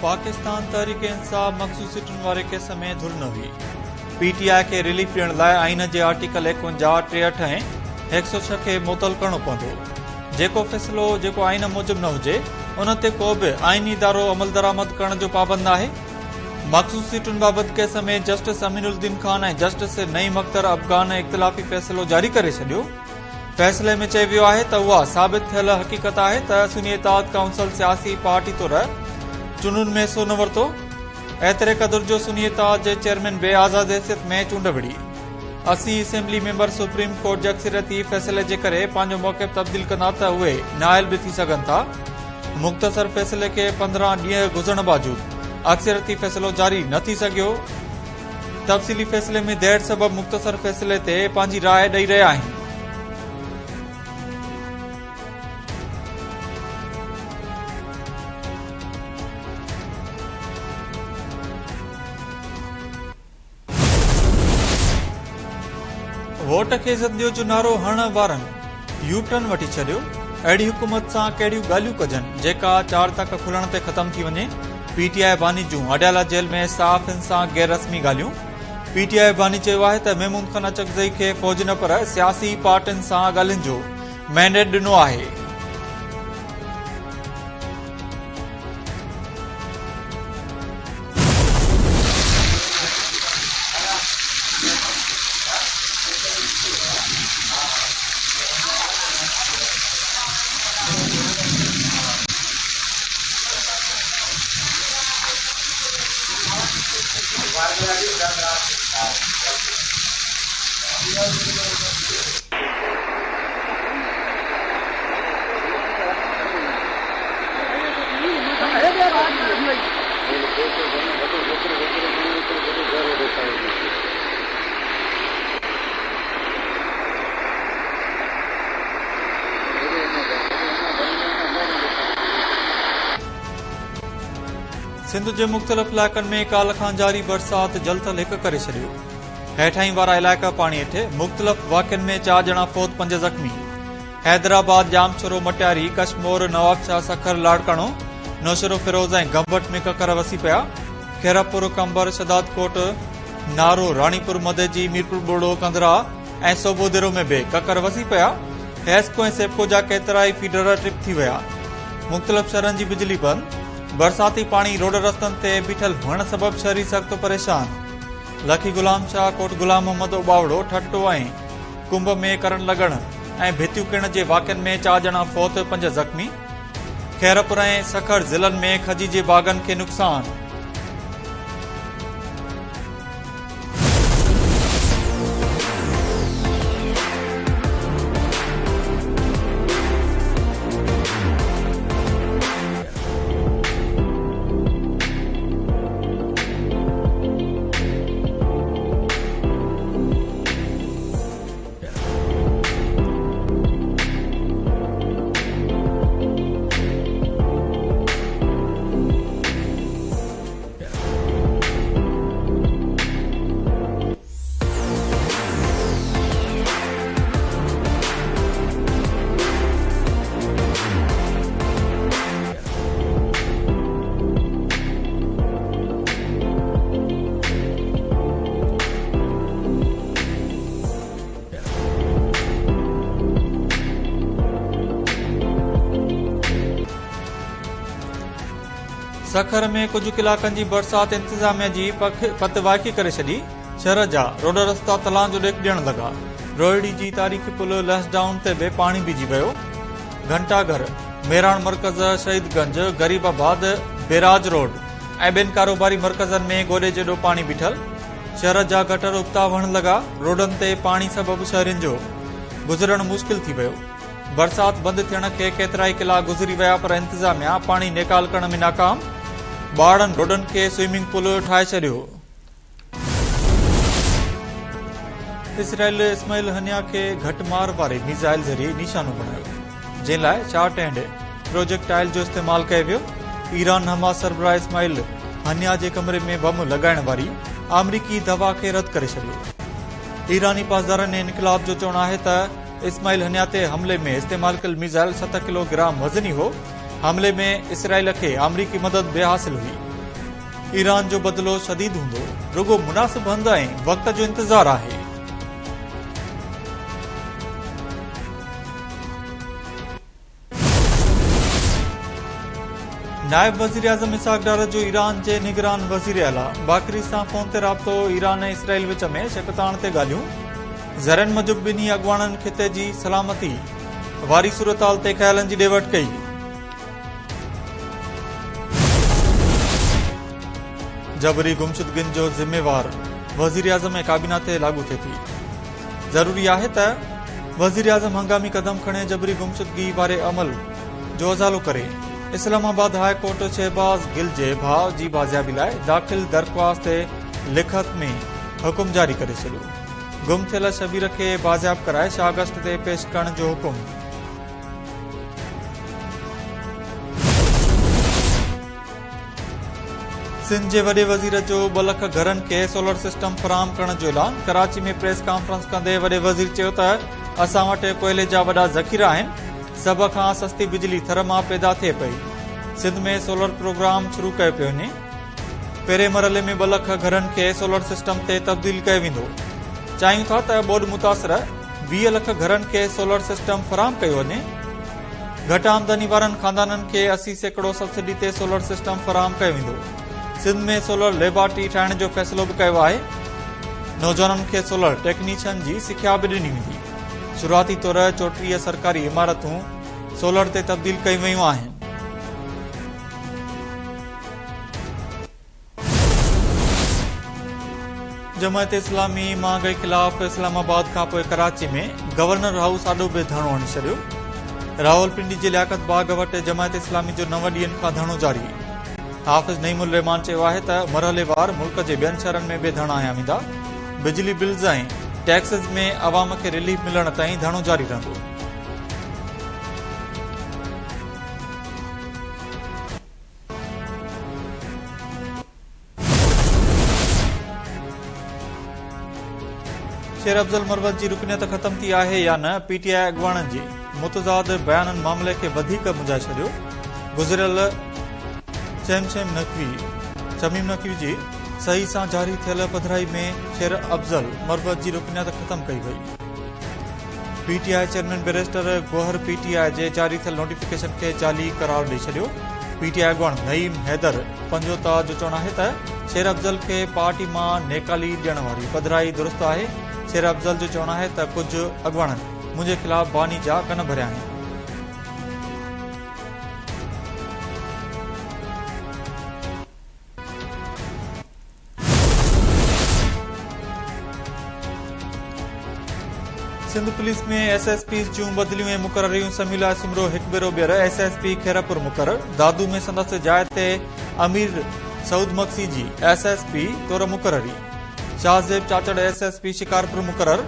पाकिस्तान तहरीक इंसाफ मखसूस सीटुनि वारे केस में धुर न हुई। पीटीआई के रिलीफ ॾियण लाइ आइन जे आर्टिकल 51, 63 ऐं 106 खे मुअतल करणो पवंदो। जेको फ़ैसिलो जेको आइन मूजिब न हुजे उन ते को बि आइनी इदारो अमल दरामद करण जो पाबंद आहे। मखसूस सीटुनि बाबति केस में जस्टिस अमीनुद्दीन खान ऐं जस्टिस नईम अख्तर अफगान इख़्तिलाफ़ी फ़ैसिलो जारी करे छॾियो। फ़ैसिले में चयो वियो आहे त उहा साबित थियल हक़ीक़त आहे त सुन्नी इत्तेहाद काउंसिल सियासी पार्टी तौर चूंडुनि में हिसो न वरितो। एतिरे क़दुरु जो सुन्नी इत्तेहाद जे चेयरमैन बेआज़ाद हैसियत में चूंड विढ़ी। 80 असेंबली मेंबर सुप्रीम कोर्ट जे अक्सरियती फ़ैसिले जे करे पंहिंजो मौक़िफ़ तब्दील कंदा त उहे नाइल बि थी सघनि था। मुख़्तसर फ़ैसिले खे 15 ॾींहं गुज़रण बावजूद अक्सरियती फ़ैसिलो जारी न थी सघियो। तफ़सीली फ़ैसिले में देर सबबि मुख़्तसर फ़ैसिले ते पंहिंजी राय ॾेई रहिया आहिनि। वोट खे इज़त ॾियो जो नारो हणण वारनि यू टर्न वठी छॾियो। अहिड़ी हुकूमत सां कहिड़ियूं ॻाल्हियूं कजनि जेका 4 तक खुलण ते ख़तम थी वञे। पीटीआई बानी जूं अडियाला जेल में साफ़ सां गैर रस्मी ॻाल्हियूं। पीटीआई बानी चयो आहे त महमूद खान अचकज़ई खे फ़ौज न पर सियासी पार्टियुनि सां ॻाल्हियुनि जो मैंडेट ॾिनो आहे। सिंध जे मुख़्तलिफ़ इलाइक़नि में काल्ह खां जारी बरसात जलथल हिक करे छॾियो। हेठाहीं वारा इलाइक़ा पाणी हेठि। मुख़्तलिफ़ वाक़िअनि में 4 ॼणा फ़ौत, 5 ज़ख़्मी। हैदराबाद, जामछोरो, मटियारी, कशमोर, नवाबशाह, सखर, लाड़काणो, नौशरो फिरोज़ ऐं गंभट में ककर वसी पिया। खेरपुर, कंबर, शदादकोट, नारो, राणीपुर, मदेजी, मीरपुर बोड़ो, कंदरा ऐं सोबोदेरो में बि ककर वसी पिया। हेस्को ऐं सेप्को जा केतिराई फीडर ट्रिप थी विया। मुख़्तलिफ़ शहरनि जी बिजली बंदि। बरसाती पाणी रोड रस्तनि ते बीठल हुअण सबबि शहरी सख़्त परेशान। लखी गुलाम शाह, कोट गुलाम मोहम्मद उबावड़ो, ठट्टो ऐं कुंभ में करण लॻण ऐं भितियूं किरण जे वाक़िअनि में 4 ॼणा फ़ौत, 5 ज़ख़्मी। खैरपुर ऐं सखर ज़िलनि में खजी जे बाग़नि खे नुक़सान। सखर में कुछ इलाक़नि जी बरसात इंतजामिया जी पत वाक़ी करे छॾी। शहर जा रोड रस्ता तलाउ जो ॾेक ॾियण लॻा। रोहिड़ी जी तारीख़ी पुल लैसडाउन ते बि पाणी बीजी वियो। घंटाघर, मेराण मर्कज़, शहीदगंज, गरीबाबाद, बेराज रोड ऐं ॿिनि कारोबारी मर्कज़नि में गोॾे जेॾो पाणी बीठल। शहर जा गटर उबता वहण लॻा। रोडनि ते पाणी सबबि शहरियुनि जो गुज़रणु मुश्किल थी वियो। बरसात बंदि थियण खे केतिराई कलाक गुज़री विया पर इंतजामिया पाणी निकाल करण में नाकाम। ॿारनि रोडनि खे स्विमिंग पूल ठाहे छॾियो। इसराइल इस्माइल हनिया खे घटि मार वारे मिसाइल ज़रिए निशानो बणायो, जंहिं लाइ शार्ट एंड प्रोजेक्टाइल जो इस्तेमालु कयो वियो। ईरान हमास सरबराह इस्माइल हनिया जे कमरे में बम लॻाइण वारी अमरीकी दवा खे रद्द करे छॾियो। ईरानी पासदारनि इनकलाब जो चवणु आहे त इस्माइल हनिया ते हमले में इस्तेमालु कयल मिसाइल 7 किलोग्राम वज़नी हो। हमले में इसराइल खे अमरीकी मदद बि हासिल हुई। ईरान जो बदिलो शदीद हूंदो, रुगो मुनासिब हंध ऐं वक्त जो इंतजार आहे। नायब वज़ीर आज़म इसहाक डार जो ईरान जे निगरान वज़ीर आला बाकरी सां फोन ते राब्तो ईरान ऐं इसराइल विच में शिकताण ते ॻाल्हियूं। ज़रन मूजिब ॿिन्ही अॻवाननि खिते जी सलामती वारी सूरताल ते ख़्यालनि जी ॾेवट कई। जबरी गुमशुदगियुनि जो ज़िम्मेवार वज़ीर आज़म ऐं काबीना ते लागू थिए थी। ज़रूरी आहे त वज़ीर आज़म हंगामी क़दम खणे जबरी गुमशुदगी वारे अमल जो अज़ालो करे। इस्लामाबाद हाई कोर्ट शहबाज़ गिल जे भाउ जी बाज़ियाबी लाइ दाख़िल दरख़्वास्त ते लिखत में हुकुम जारी करे छॾियो। गुम थियल शबीर खे बाज़ियाब कराए 6 अगस्त ते पेश करण जो हुकुम। सिंध जे वॾे वज़ीर जो 2 लख घरनि खे सोलर सिस्टम फराहम करण जो ऐलान। कराची में प्रेस कॉन्फ्रेंस कंदे वॾे वज़ीर चयो त असां वटि कोयले जा वॾा ज़ख़ीरा आहिनि। सभ खां सस्ती बिजली थर मां पैदा थिए पई। सिंध में सोलर प्रोग्राम शुरू कयो पियो वञे। पहिरें मरहले में 2 लख घरनि खे सोलर सिस्टम ते तब्दील कयो वेंदो। चाहियूं था त ॿोॾ मुतासिर 20 लख घरनि खे सोलर सिस्टम फराहम कयो वञे। घटि आमदनी वारनि खानदाननि खे 80% सब्सिडी ते सोलर सिस्टम फराहम कयो वेंदो। सिंध में सोलर लेबोरेटरी ठाहिण जो फ़ैसिलो बि कयो आहे। नौजवाननि खे सोलर टेक्नीशियन जी सिख्या बि ॾिनी वेंदी। शुरूआती तौर 34 सरकारी इमारतूं सोलर ते तब्दील कयूं वयूं आहिनि। जमायत इस्लामी महांगाई खिलाफ़ इस्लामाबाद खां पोइ कराची में गवर्नर हाउस आॾो बि धरणो हणी छॾियो। रावलपिंडी जे लियाकत बाग वटि जमायत इस्लामी जो 9 ॾींहनि खां धरणो जारी। हाफ़िज़ नईमुल रहमान चयो आहे त मरहलेवार मुल्क जे ॿियनि शहरनि में बि धरणा हया वेंदा। बिजली बिल्स ऐं टैक्सिस में अवाम खे रिलीफ मिलण ताईं धरणो जारी रहंदो। शेर अफज़ल मरवत जी रुकनियत ख़त्म थी आहे या न। पीटीआई अॻवाननि जी मुतज़ाद बयाननि मामले खे वधीक मुंझाए छॾियो। गुज़िरियल शमीम नक़वी जी सही सां जारी थियल पधराई में शेर अफज़ल मरवत जी रुकनियत ख़त्म कई वई। PTI chairman barrister Gohar PTI जे जारी थियल नोटिफिकेशन खे जाली करार ॾेई छॾियो। पीटीआई अॻवान नईम हैदर पंजोता जो चवणु आहे त शेर अफज़ल खे पार्टी मां नेकाली ॾियण वारी पधराई दुरुस्त आहे। शेर अफज़ल जो चवणु आहे त कुझु अॻवाननि मुंहिंजे ख़िलाफ़ बानी जा कन भरिया आहिनि। सिंध पुलिस में एसएसपी जूं बदलियूं ऐं मुक़ररियूं समीला सिमरो हिकु भेरो ॿीहर एसएसपी खैरपुर मुक़रर। दादू में संदसि जाइ ते अमीर सऊद मक्सी जी एसएसपी तौर मुक़ररी। शाहज़ेब चाचड़ एसएसपी शिकारपुर मुक़रर।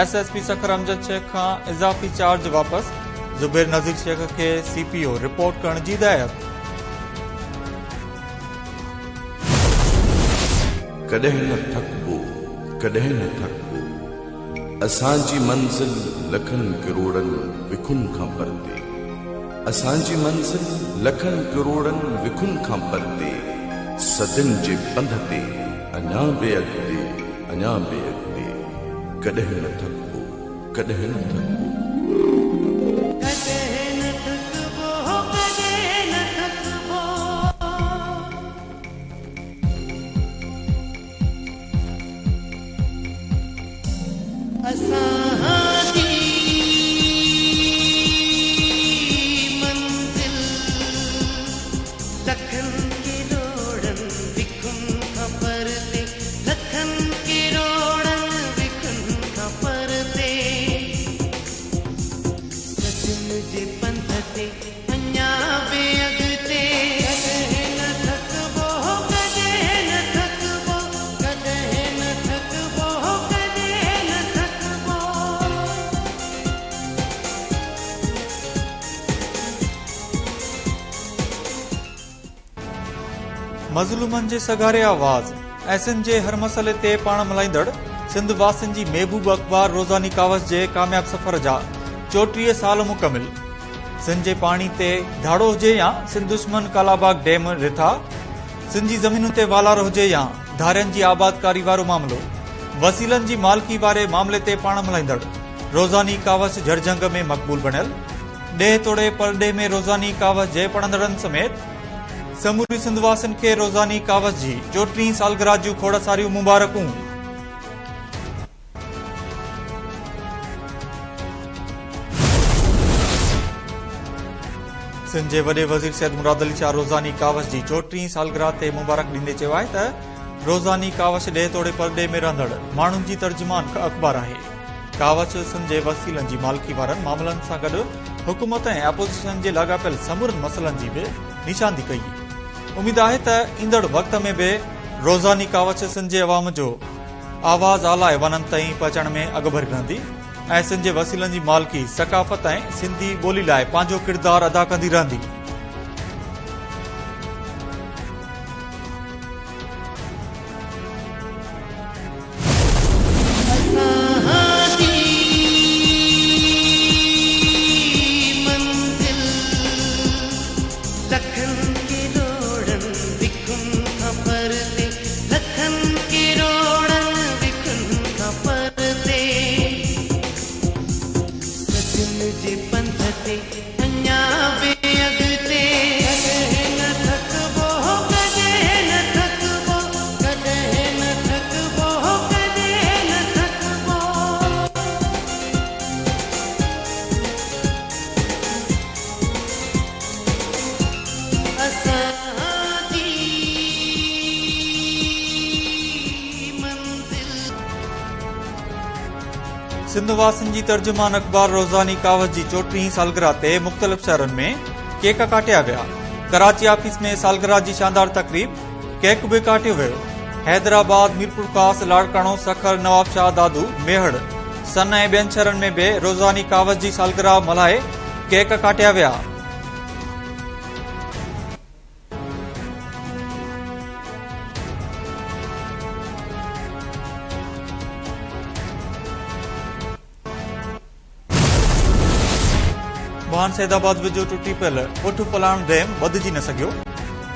एसएसपी सखर अमजद शेख खां इज़ाफ़ी चार्ज वापसि। ज़ुबैर नज़ीर शेख खे सीपीओ रिपोर्ट करण जी हिदायत। कॾहिं न थकबो, कॾहिं न थकबो, असांजी मंज़िल लखनि करोड़नि विखुनि खां परते। असांजी मंज़िल लखनि करोड़नि विखुनि खां परते। सदियुनि जे पंध ते अञा बि अॻिते, अञा बि अॻिते। कॾहिं न थकबो, कॾहिं न थकबो। मज़लूमनि जे सगारे आवाज़ ऐं सिंध जे हर मसइले ते पाण मल्हाईंदड़ सिंध वासियुनि जी महबूब अख़बार रोज़ानी कावस जे कामयाब सफ़र जा 34 साल मुकमिल। सिंध जे पाणी ते धाड़ो हुजे या सिंध दुश्मन कालाबाग डैम रिथा, सिंध जी ज़मीनुनि ते वालार हुजे या धारियनि जी आबादकारी वारो मामिलो, वसीलनि जी मालिकी वारे मामले ते पाण मल्हाईंदड़ रोज़ानी कावस झड़जंग में मक़बूल बणियल। ॾेह तोड़े परॾे में रोज़ानी कावस जे पढ़ंदड़नि समेत समूरी सिंधवासियुनि खे रोज़ानी कावस जी 34 सालगिरह जूं खोड़ सारियूं मुबारकूं। सिंध जे वॾे वज़ीर सैयद मुराद अली शाह रोज़ानी कावस जी 34 सालगिरह ते मुबारक ॾींदे चयो आहे त रोज़ानी कावस ॾेह तोड़े परॾे में रहंदड़ माण्हुनि जी तर्जुमान अख़बार आहे। कावस सिंध जे वसीलनि जी मालिकी वारनि मामलनि सां गॾु हुकूमत ऐं अपोज़िशन जे लाॻापियल समूरनि मसइलनि जी बि निशानदी कई। उमीद आहे त ईंदड़ वक़्त में बि रोज़ानी कावस सिंध जे अवाम जो आवाज़ आला ऐवाननि ताईं पहुचाइण में अॻभर रहंदी ऐं सिंध जे वसीलनि जी मालिकी सकाफ़त ऐं सिंधी ॿोली लाइ पंहिंजो किरदारु अदा कंदी रहंदी। सिंध वासियुनि जी तर्जुमान अख़बार रोज़ानी कावस जी 34 सालगिरह ते मुख़्तलिफ़ शहरनि में केक काटिया विया। कराची ऑफिस में सालगिरह जी शानदार तक़रीब केक बि काटियो वियो। हैदराबाद, मीरपुर खास, लाड़काणो, सखर, नवाबशाह, दादू, मेहड़, सन ऐं ॿियनि शहरनि में बि रोज़ानी कावस जी सालगिरह मल्हाए केक काटिया विया। वाहन सैदाबाद वेझो टुटी पियल पुठ पलाण डैम वधिजी न सघियो।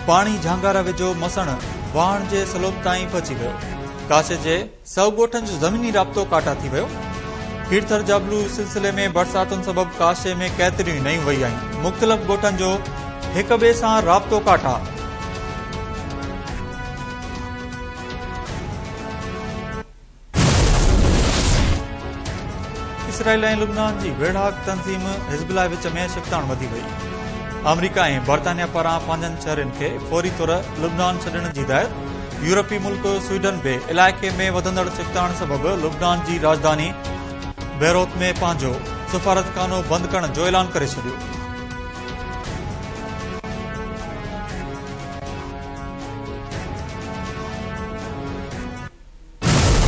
पाणी झांगारा वेझो मसण वाहन जे सलोब ताईं पहुची वियो। काशे जे 100 ॻोठनि जो ज़मीनी राब्तो काटा थी वियो। खीरथर जाबलू सिलसिले में बरसातुनि सबब काशे में केतिरियूं नयूं वई आहिनि। मुख़्तलिफ़ ॻोठनि जो हिक ॿिए सां राब्तो काटा। इसराइल ऐं लुबनान जी वेढ़ाक तंज़ीम हिज़बुल्लाह विच में शिकताण वधी वई। अमरीका ऐं बरतानिया पारां पंहिंजनि शहरनि खे फौरी तौर लुबनान छॾण जी हिदायत। यूरोपी मुल्क स्वीडन बि इलाइक़े में वधंदड़ शिकताण सबबि लुबनान जी राजधानी बेरूत में पंहिंजो सफ़ारतखानो बंदि करण जो ऐलान करे छॾियो।